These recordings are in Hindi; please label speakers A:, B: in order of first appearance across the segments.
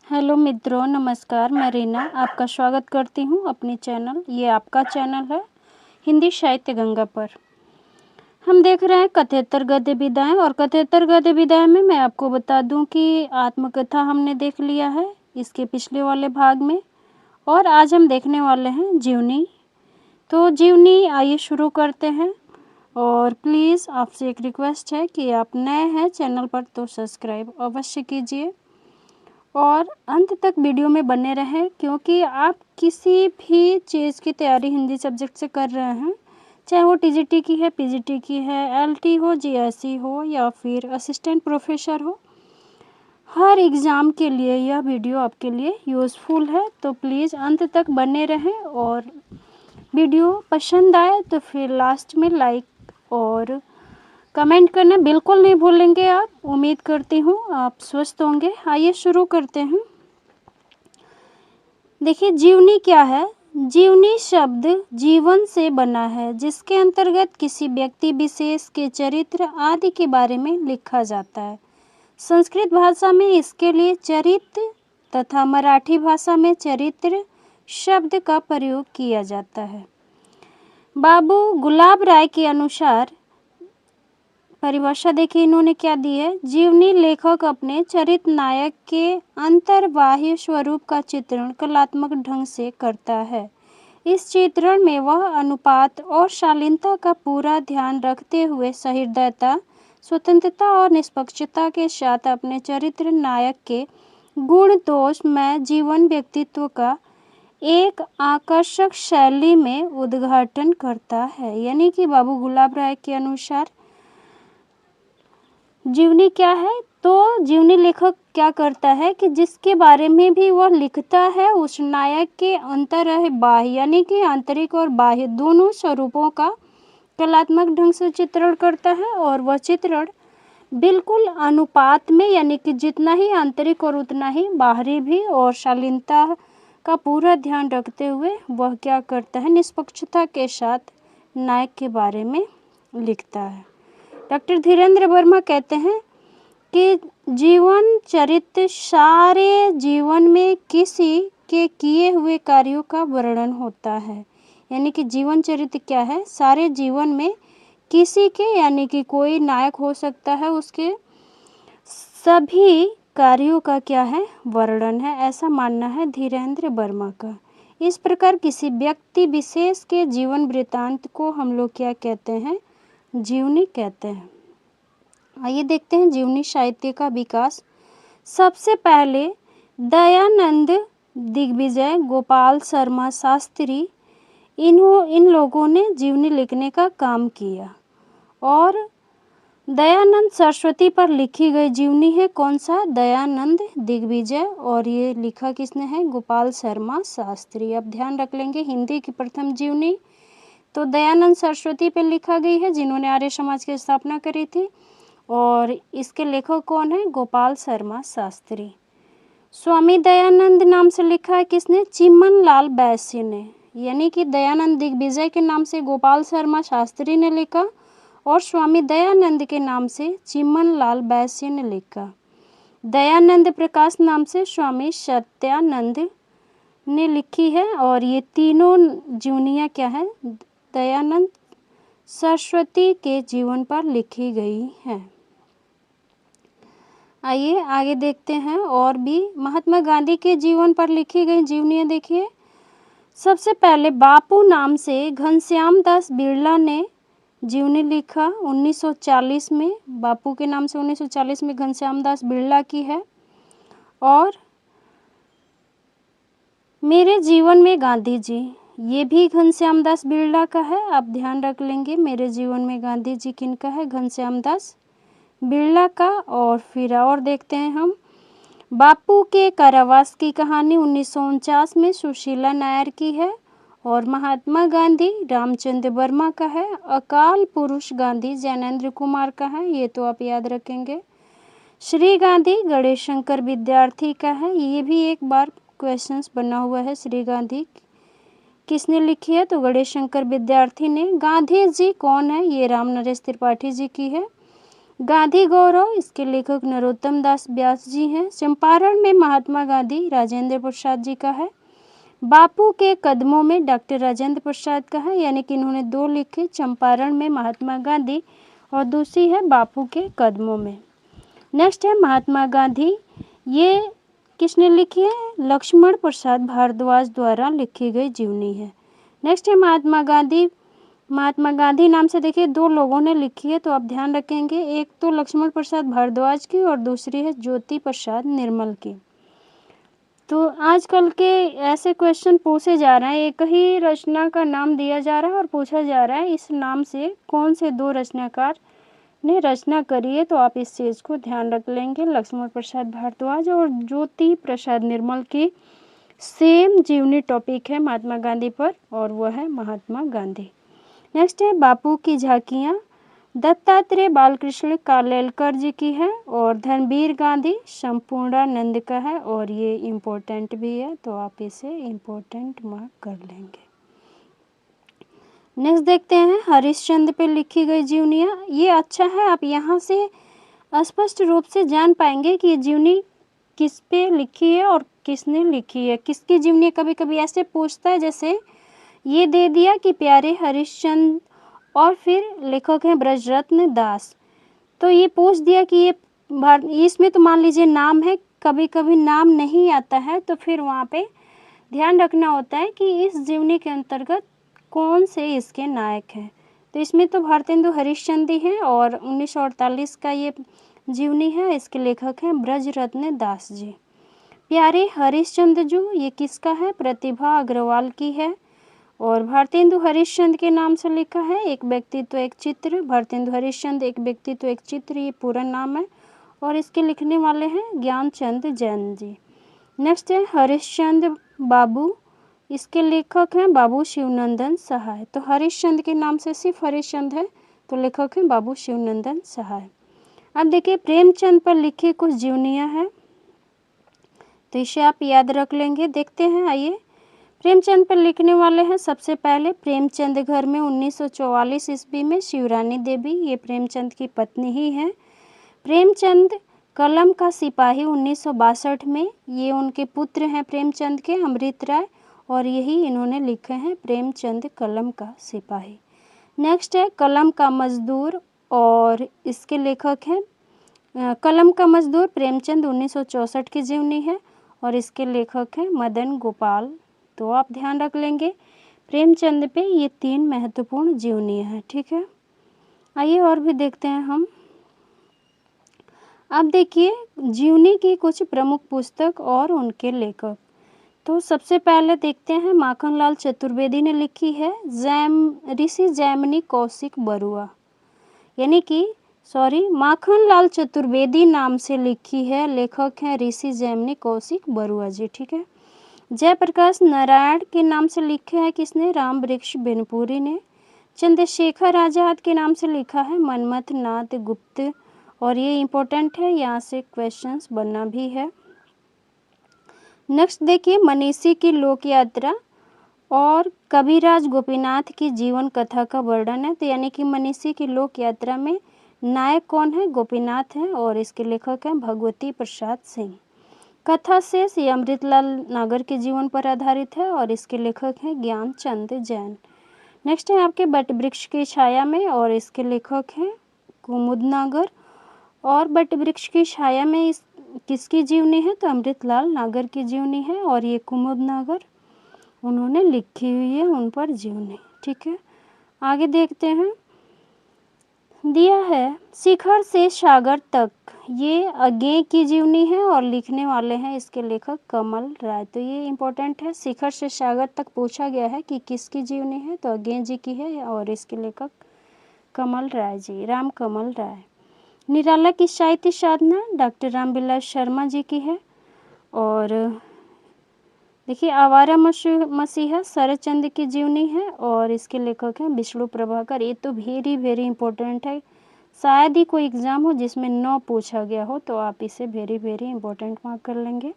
A: हेलो मित्रों, नमस्कार। मैं रीना आपका स्वागत करती हूँ अपने चैनल, ये आपका चैनल है हिंदी साहित्य गंगा पर। हम देख रहे हैं कथेतर गद्य विधाएं, और कथेतर गद्य विधाएं में मैं आपको बता दूं कि आत्मकथा हमने देख लिया है इसके पिछले वाले भाग में, और आज हम देखने वाले हैं जीवनी। तो जीवनी आइए शुरू करते हैं। और प्लीज़ आपसे एक रिक्वेस्ट है कि आप नए हैं चैनल पर तो सब्सक्राइब अवश्य कीजिए और अंत तक वीडियो में बने रहें, क्योंकि आप किसी भी चीज़ की तैयारी हिंदी सब्जेक्ट से कर रहे हैं, चाहे वो टीजीटी की है, पीजीटी की है, एलटी हो, जीएसई हो या फिर असिस्टेंट प्रोफेसर हो, हर एग्ज़ाम के लिए यह वीडियो आपके लिए यूज़फुल है। तो प्लीज़ अंत तक बने रहें, और वीडियो पसंद आए तो फिर लास्ट में लाइक और कमेंट करना बिल्कुल नहीं भूलेंगे आप। उम्मीद करती हूँ आप स्वस्थ होंगे। आइए शुरू करते हैं। देखिए, जीवनी क्या है। जीवनी शब्द जीवन से बना है, जिसके अंतर्गत किसी व्यक्ति विशेष के चरित्र आदि के बारे में लिखा जाता है। संस्कृत भाषा में इसके लिए चरित्र तथा मराठी भाषा में चरित्र शब्द का प्रयोग किया जाता है। बाबू गुलाब राय के अनुसार परिभाषा देखिए इन्होंने क्या दी है। जीवनी लेखक अपने चरित्र नायक के अंतर्बाह्य स्वरूप का चित्रण कलात्मक ढंग से करता है। इस चित्रण में वह अनुपात और शालीनता का पूरा ध्यान रखते हुए सहृदयता, स्वतंत्रता और निष्पक्षता के साथ अपने चरित्र नायक के गुण दोष में जीवन व्यक्तित्व का एक आकर्षक शैली में उद्घाटन करता है। यानी कि बाबू गुलाब राय के अनुसार जीवनी क्या है, तो जीवनी लेखक क्या करता है कि जिसके बारे में भी वह लिखता है उस नायक के अंतर बाह्य यानी कि आंतरिक और बाह्य दोनों स्वरूपों का कलात्मक ढंग से चित्रण करता है। और वह चित्रण बिल्कुल अनुपात में, यानी कि जितना ही आंतरिक और उतना ही बाहरी भी, और शालीनता का पूरा ध्यान रखते हुए वह क्या करता है, निष्पक्षता के साथ नायक के बारे में लिखता है। डॉक्टर धीरेन्द्र वर्मा कहते हैं कि जीवन चरित्र सारे जीवन में किसी के किए हुए कार्यों का वर्णन होता है। यानी कि जीवन चरित्र क्या है, सारे जीवन में किसी के, यानी कि कोई नायक हो सकता है, उसके सभी कार्यों का क्या है, वर्णन है। ऐसा मानना है धीरेन्द्र वर्मा का। इस प्रकार किसी व्यक्ति विशेष के जीवन वृत्तांत को हम लोग क्या कहते हैं, जीवनी कहते हैं। आइए देखते हैं जीवनी साहित्य का विकास। सबसे पहले दयानंद दिग्विजय, गोपाल शर्मा शास्त्री, इन लोगों ने जीवनी लिखने का काम किया। और दयानंद सरस्वती पर लिखी गई जीवनी है कौन सा, दयानंद दिग्विजय, और ये लिखा किसने है, गोपाल शर्मा शास्त्री। अब ध्यान रख लेंगे हिंदी की प्रथम जीवनी तो दयानंद सरस्वती पर लिखा गई है, जिन्होंने आर्य समाज की स्थापना करी थी, और इसके लेखक कौन है, गोपाल शर्मा शास्त्री। स्वामी दयानंद नाम से लिखा है किसने, चिमन लाल बैश्य ने। यानी कि दयानंद दिग्विजय के नाम से गोपाल शर्मा शास्त्री ने लिखा, और स्वामी दयानंद के नाम से चिमन लाल बैश्य ने लिखा। दयानंद प्रकाश नाम से स्वामी सत्यानंद ने लिखी है। और ये तीनों जीवनियाँ क्या है, दयानंद सरस्वती के जीवन पर लिखी गई हैं। आइए आगे देखते हैं। और भी महात्मा गांधी के जीवन पर लिखी गई जीवनियाँ देखिए। सबसे पहले बापू नाम से घनश्याम दास बिरला ने जीवनी लिखा 1940 में। बापू के नाम से 1940 में घनश्याम दास बिरला की है। और मेरे जीवन में गांधी जी, ये भी घनश्याम दास बिरला का है। आप ध्यान रख लेंगे, मेरे जीवन में गांधी जी किनका है, घनश्याम दास बिरला का। और फिर और देखते हैं हम, बापू के कारावास की कहानी 1949 में सुशीला नायर की है। और महात्मा गांधी रामचंद्र वर्मा का है। अकाल पुरुष गांधी जैनेन्द्र कुमार का है, ये तो आप याद रखेंगे। श्री गांधी गणेश शंकर विद्यार्थी का है, ये भी एक बार क्वेश्चंस बना हुआ है। श्री गांधी किसने लिखी है, तो गणेश शंकर विद्यार्थी ने। गांधी जी कौन है, ये राम नरेश त्रिपाठी जी की है। गांधी गौरव, इसके लेखक नरोत्तम दास व्यास जी हैं। चंपारण में महात्मा गांधी राजेंद्र प्रसाद जी का है। बापू के कदमों में डॉक्टर राजेंद्र प्रसाद का है, यानी कि इन्होंने दो लिखे, चंपारण में महात्मा गांधी और दूसरी है बापू के कदमों में। नेक्स्ट है महात्मा गांधी, ये किसने लिखी है? लक्ष्मण प्रसाद भारद्वाज द्वारा लिखी गई जीवनी है। नेक्स्ट है महात्मा गांधी। महात्मा गांधी नाम से देखिए दो लोगों ने लिखी है, तो आप ध्यान रखेंगे, एक तो लक्ष्मण प्रसाद भारद्वाज की और दूसरी है ज्योति प्रसाद निर्मल की। तो आजकल के ऐसे क्वेश्चन पूछे जा रहे हैं, एक ही रचना का नाम दिया जा रहा है और पूछा जा रहा है इस नाम से कौन से दो रचनाकार ने रचना करी है, तो आप इस चीज़ को ध्यान रख लेंगे। लक्ष्मण प्रसाद भारद्वाज और ज्योति प्रसाद निर्मल की सेम जीवनी टॉपिक है महात्मा गांधी पर, और वह है महात्मा गांधी। नेक्स्ट है बापू की झांकियाँ, दत्तात्रेय बालकृष्ण कालेलकर जी की है और धर्मवीर गांधी संपूर्णानंद का है, और ये इम्पोर्टेंट भी है, तो आप इसे इम्पोर्टेंट मार्क कर लेंगे। नेक्स्ट देखते हैं हरिश्चंद्र पे लिखी गई जीवनियाँ। ये अच्छा है, आप यहाँ से स्पष्ट रूप से जान पाएंगे कि ये जीवनी किस पे लिखी है और किसने लिखी है, किसकी जीवनी। कभी कभी ऐसे पूछता है, जैसे ये दे दिया कि प्यारे हरिश्चंद्र और फिर लेखक हैं ब्रजरत्न दास, तो ये पूछ दिया कि ये इसमें तो मान लीजिए नाम है, कभी कभी नाम नहीं आता है, तो फिर वहाँ पे ध्यान रखना होता है कि इस जीवनी के अंतर्गत कौन से इसके नायक हैं। तो इसमें तो भारतेंदु हरिश्चंद्र हैं और 1948 का ये जीवनी है, इसके लेखक हैं ब्रजरत्न दास जी। प्यारे हरिश्चंद्र जो, ये किसका है? प्रतिभा अग्रवाल की है, और भारतेंदु हरिश्चंद्र के नाम से लिखा है। एक व्यक्तित्व एक चित्र, भारतेंदु हरिश्चंद्र एक व्यक्तित्व एक चित्र, ये पूरा नाम है, और इसके लिखने वाले हैं ज्ञानचंद जैन जी। नेक्स्ट है हरिश्चंद्र बाबू, इसके लेखक हैं बाबू शिवनंदन सहाय। तो हरिश्चंद्र के नाम से सिर्फ हरिश्चंद्र है, तो लेखक हैं बाबू शिवनंदन सहाय। अब देखिए प्रेमचंद पर लिखी कुछ जीवनियाँ हैं, तो इसे आप याद रख लेंगे। देखते हैं, आइए। प्रेमचंद पर लिखने वाले हैं सबसे पहले प्रेमचंद घर में 1944 ईस्वी में शिवरानी देवी, ये प्रेमचंद की पत्नी ही हैं। प्रेमचंद कलम का सिपाही 1962 में, ये उनके पुत्र हैं प्रेमचंद के, अमृत राय, और यही इन्होंने लिखे हैं प्रेमचंद कलम का सिपाही। नेक्स्ट है कलम का मजदूर, और इसके लेखक हैं कलम का मजदूर प्रेमचंद 1964 की जीवनी है, और इसके लेखक हैं मदन गोपाल। तो आप ध्यान रख लेंगे प्रेमचंद पे ये तीन महत्वपूर्ण जीवनियाँ हैं, ठीक है। आइए और भी देखते हैं हम। अब देखिए जीवनी की कुछ प्रमुख पुस्तक और उनके लेखक। तो सबसे पहले देखते हैं माखनलाल चतुर्वेदी ने लिखी है ऋषि जैमिनी कौशिक बरुआ, यानी कि माखनलाल चतुर्वेदी नाम से लिखी है, लेखक हैं ऋषि जैमिनी कौशिक बरुआ जी, ठीक है। जयप्रकाश नारायण के नाम से लिखे हैं किसने? राम वृक्ष बिनपुरी ने। चंद्रशेखर आजाद के नाम से लिखा है मनमथ नाथ गुप्त, और ये इम्पोर्टेंट है, यहाँ से क्वेश्चंस बनना भी है। नेक्स्ट देखिए मनीषी की लोक यात्रा और कविराज गोपीनाथ की जीवन कथा का वर्णन है। तो यानी कि मनीषी की लोक यात्रा में नायक कौन है? गोपीनाथ हैं, और इसके लेखक हैं भगवती प्रसाद सिंह। कथा शेष ये अमृतलाल नागर के जीवन पर आधारित है, और इसके लेखक हैं ज्ञानचंद जैन। नेक्स्ट है आपके बट वृक्ष की छाया में, और इसके लेखक हैं कुमुद नागर। और बट वृक्ष की छाया में इस किसकी जीवनी है? तो अमृतलाल नागर की जीवनी है, और ये कुमुद नागर उन्होंने लिखी हुई है उन पर जीवनी, ठीक है। आगे देखते हैं, दिया है शिखर से सागर तक, ये अज्ञेय की जीवनी है, और लिखने वाले हैं इसके लेखक कमल राय। तो ये इम्पोर्टेंट है, शिखर से सागर तक पूछा गया है कि किसकी जीवनी है, तो अज्ञेय जी की है, और इसके लेखक कमल राय जी, राम कमल राय। निराला की साहित्य साधना डॉक्टर रामविलास शर्मा जी की है, और देखिए आवारा मसीहा शरदचंद्र की जीवनी है, और इसके लेखक हैं विष्णु प्रभाकर। ये तो वेरी वेरी इंपॉर्टेंट है, शायद ही कोई एग्जाम हो जिसमें 9 पूछा गया हो, तो आप इसे वेरी वेरी इंपॉर्टेंट मार्क कर लेंगे।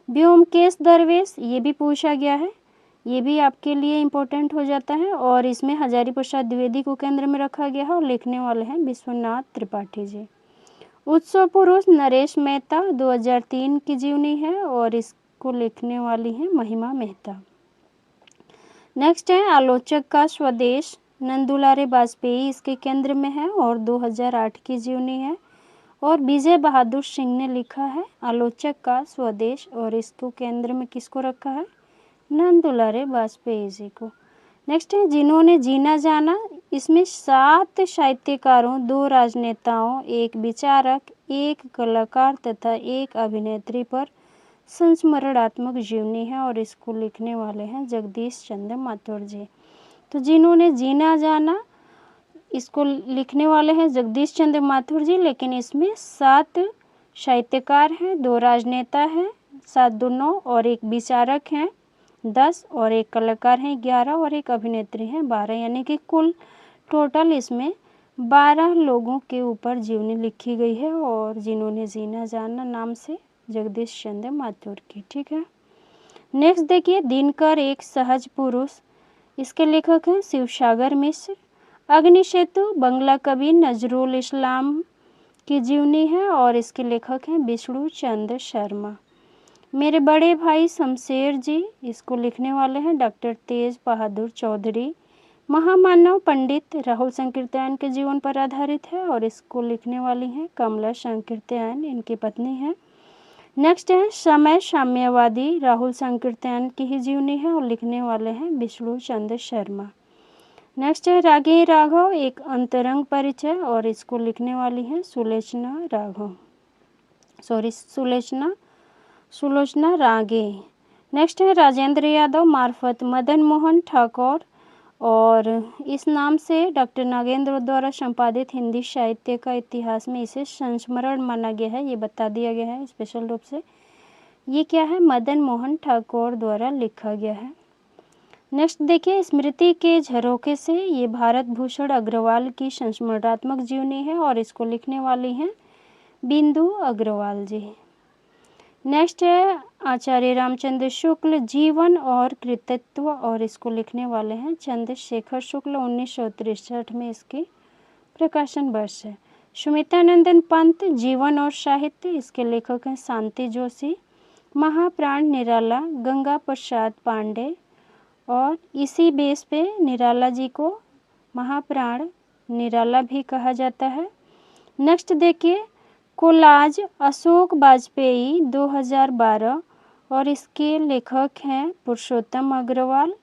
A: व्योमकेश दरवेश, ये भी पूछा गया है, ये भी आपके लिए इम्पोर्टेंट हो जाता है। और इसमें हजारी प्रसाद द्विवेदी को केंद्र में रखा गया है और लिखने वाले हैं विश्वनाथ त्रिपाठी जी। उत्सव पुरुष नरेश मेहता 2003 की जीवनी है और इसको लिखने वाली हैं महिमा मेहता। नेक्स्ट है आलोचक का स्वदेश, नंदुलारे वाजपेयी इसके केंद्र में है और 2008 की जीवनी है और विजय बहादुर सिंह ने लिखा है आलोचक का स्वदेश और इसको केंद्र में किसको रखा है, नंदुलारे वाजपेयी जी को। नेक्स्ट है जिन्होंने जीना जाना, इसमें 7 साहित्यकारों, 2 राजनेताओं, 1 विचारक, 1 कलाकार तथा 1 अभिनेत्री पर संस्मरणात्मक जीवनी है और इसको लिखने वाले हैं जगदीश चंद्र माथुर जी। तो जिन्होंने जीना जाना इसको लिखने वाले हैं जगदीश चंद्र माथुर जी, लेकिन इसमें 7 साहित्यकार हैं, 2 राजनेता हैं 7 2 9 और 1 विचारक हैं 10 और 1 कलाकार हैं 11 और 1 अभिनेत्री हैं 12, यानी कि कुल टोटल इसमें 12 लोगों के ऊपर जीवनी लिखी गई है और जिन्होंने जीना जाना नाम से जगदीश चंद्र माथुर की। ठीक है। नेक्स्ट देखिए दिनकर एक सहज पुरुष, इसके लेखक हैं शिवसागर मिश्र। अग्निसेतु बंगला कवि नजरुल इस्लाम की जीवनी है और इसके लेखक हैं विष्णु चंद्र शर्मा। मेरे बड़े भाई शमशेर जी, इसको लिखने वाले हैं डॉक्टर तेज बहादुर चौधरी। महामानव पंडित राहुल संकीर्तन के जीवन पर आधारित है और इसको लिखने वाली हैं कमला संकीर्तन, इनकी पत्नी है। नेक्स्ट है समय साम्यवादी, राहुल संकीर्तन की ही जीवनी है और लिखने वाले हैं विष्णु चंद्र शर्मा। नेक्स्ट है रागे राघव एक अंतरंग परिचय और इसको लिखने वाली हैं सुलोचना रागे। नेक्स्ट है राजेंद्र यादव मार्फत मदन मोहन ठाकुर और इस नाम से डॉक्टर नागेंद्र द्वारा संपादित हिंदी साहित्य का इतिहास में इसे संस्मरण माना गया है, ये बता दिया गया है स्पेशल रूप से। ये क्या है, मदन मोहन ठाकुर द्वारा लिखा गया है। नेक्स्ट देखिए स्मृति के झरोखे से, ये भारत भूषण अग्रवाल की संस्मरणात्मक जीवनी है और इसको लिखने वाली हैं बिंदु अग्रवाल जी। नेक्स्ट है आचार्य रामचंद्र शुक्ल जीवन और कृतित्व और इसको लिखने वाले हैं चंद्रशेखर शुक्ल, 1963 में इसकी प्रकाशन वर्ष है। सुमित्रानंदन पंत जीवन और साहित्य, इसके लेखक हैं शांति जोशी। महाप्राण निराला गंगा प्रसाद पांडे और इसी बेस पे निराला जी को महाप्राण निराला भी कहा जाता है। नेक्स्ट देखिए कोलाज अशोक वाजपेयी 2012 और इसके लेखक हैं पुरुषोत्तम अग्रवाल।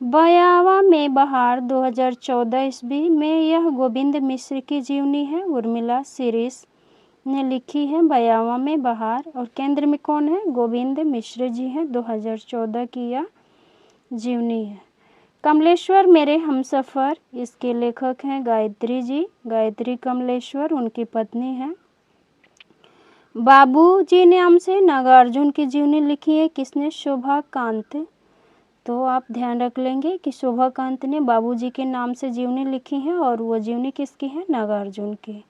A: बयावा में बहार 2014 ईस्वी में यह गोविंद मिश्र की जीवनी है, उर्मिला सीरीज ने लिखी है बयावा में बहार और केंद्र में कौन है, गोविंद मिश्र जी हैं, 2014 की यह जीवनी है। कमलेश्वर मेरे हमसफ़र, इसके लेखक हैं गायत्री जी, गायत्री कमलेश्वर उनकी पत्नी है। बाबू जी नाम से नागार्जुन की जीवनी लिखी है किसने, शोभा कांत। तो आप ध्यान रख लेंगे कि शोभा कांत ने बाबूजी के नाम से जीवनी लिखी है और वो जीवनी किसकी है, नागार्जुन की।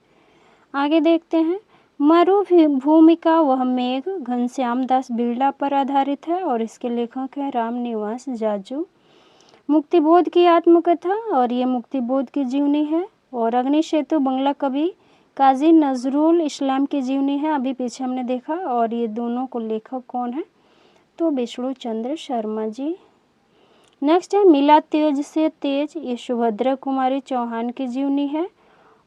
A: आगे देखते हैं मरुभूमि का वह मेघ घनश्याम दास बिरला पर आधारित है और इसके लेखक है रामनिवास जाजू। मुक्तिबोध की आत्मकथा और ये मुक्तिबोध की जीवनी है। और अग्निसेतु बंगला कवि काजी नजरुल इस्लाम की जीवनी है, अभी पीछे हमने देखा। और ये दोनों को लेखक कौन है, तो विष्णु चंद्र शर्मा जी। नेक्स्ट है मिला तेज से तेज, ये सुभद्रा कुमारी चौहान की जीवनी है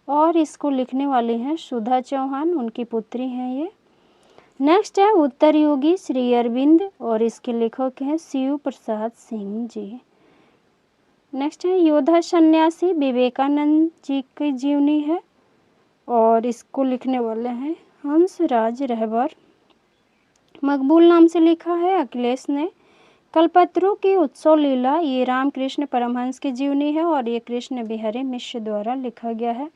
A: और इसको लिखने वाली हैं सुधा चौहान, उनकी पुत्री हैं ये। नेक्स्ट है उत्तर योगी श्री अरविंद और इसके लेखक हैं शिव प्रसाद सिंह जी। नेक्स्ट है योद्धा सन्यासी विवेकानंद जी की जीवनी है और इसको लिखने वाले हैं हंसराज रहबर। मकबूल नाम से लिखा है अखिलेश ने। कल्पतरु की उत्सव लीला, ये रामकृष्ण परमहंस की जीवनी है और ये कृष्ण बिहारी मिश्र द्वारा लिखा गया है।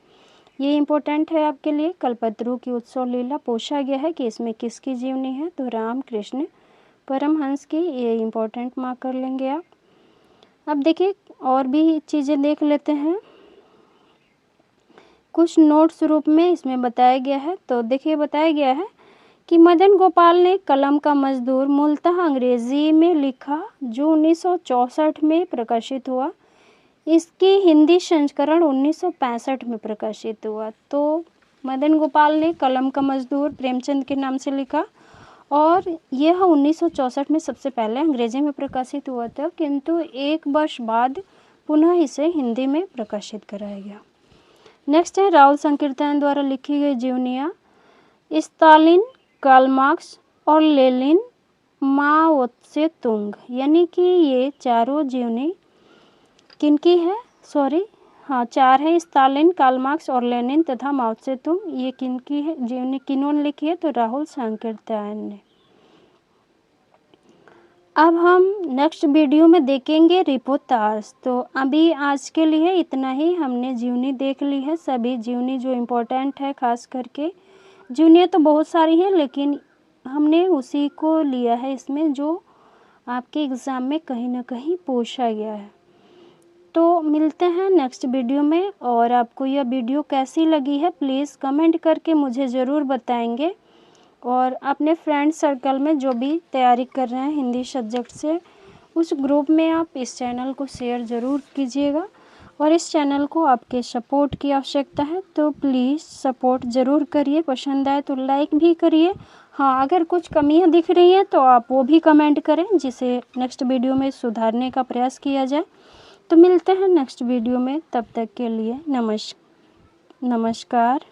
A: ये इम्पोर्टेंट है आपके लिए, कल्पतरु की उत्सव लीला पूछा गया है कि इसमें किसकी जीवनी है, तो रामकृष्ण परमहंस की, ये इम्पोर्टेंट मार्क कर लेंगे आप। अब देखिए और भी चीज़ें देख लेते हैं, कुछ नोट्स रूप में इसमें बताया गया है। तो देखिए बताया गया है कि मदन गोपाल ने कलम का मजदूर मूलतः अंग्रेजी में लिखा जो 1964 में प्रकाशित हुआ। इसकी हिंदी संस्करण 1965 में प्रकाशित हुआ। तो मदन गोपाल ने कलम का मजदूर प्रेमचंद के नाम से लिखा और यह 1964 में सबसे पहले अंग्रेजी में प्रकाशित हुआ था, किंतु एक वर्ष बाद पुनः इसे हिंदी में प्रकाशित कराया गया। नेक्स्ट है राहुल संकीर्तन द्वारा लिखी गई जीवनियाँ। स्टालिन, कार्ल मार्क्स और लेनिन, माओ त्से तुंग, यानी कि ये चारों जीवनी किनकी है? चार है। स्टालिन, कार्ल मार्क्स और लेनिन तथा माओ त्से तुंग, ये किनकी है जीवनी? किन्होंने लिखी है? तो राहुल संकीर्तन ने। अब हम नेक्स्ट वीडियो में देखेंगे रिपोर्टाज। तो अभी आज के लिए इतना ही। हमने जीवनी देख ली है, सभी जीवनी जो इम्पोर्टेंट है, खास करके जीवनियाँ तो बहुत सारी हैं, लेकिन हमने उसी को लिया है इसमें जो आपके एग्ज़ाम में कहीं ना कहीं पूछा गया है। तो मिलते हैं नेक्स्ट वीडियो में। और आपको यह वीडियो कैसी लगी है प्लीज़ कमेंट करके मुझे ज़रूर बताएंगे। और अपने फ्रेंड सर्कल में जो भी तैयारी कर रहे हैं हिंदी सब्जेक्ट से, उस ग्रुप में आप इस चैनल को शेयर ज़रूर कीजिएगा। और इस चैनल को आपके सपोर्ट की आवश्यकता है, तो प्लीज़ सपोर्ट ज़रूर करिए। पसंद आए तो लाइक भी करिए। हाँ, अगर कुछ कमियां दिख रही हैं तो आप वो भी कमेंट करें, जिसे नेक्स्ट वीडियो में सुधारने का प्रयास किया जाए। तो मिलते हैं नेक्स्ट वीडियो में, तब तक के लिए नमस्कार।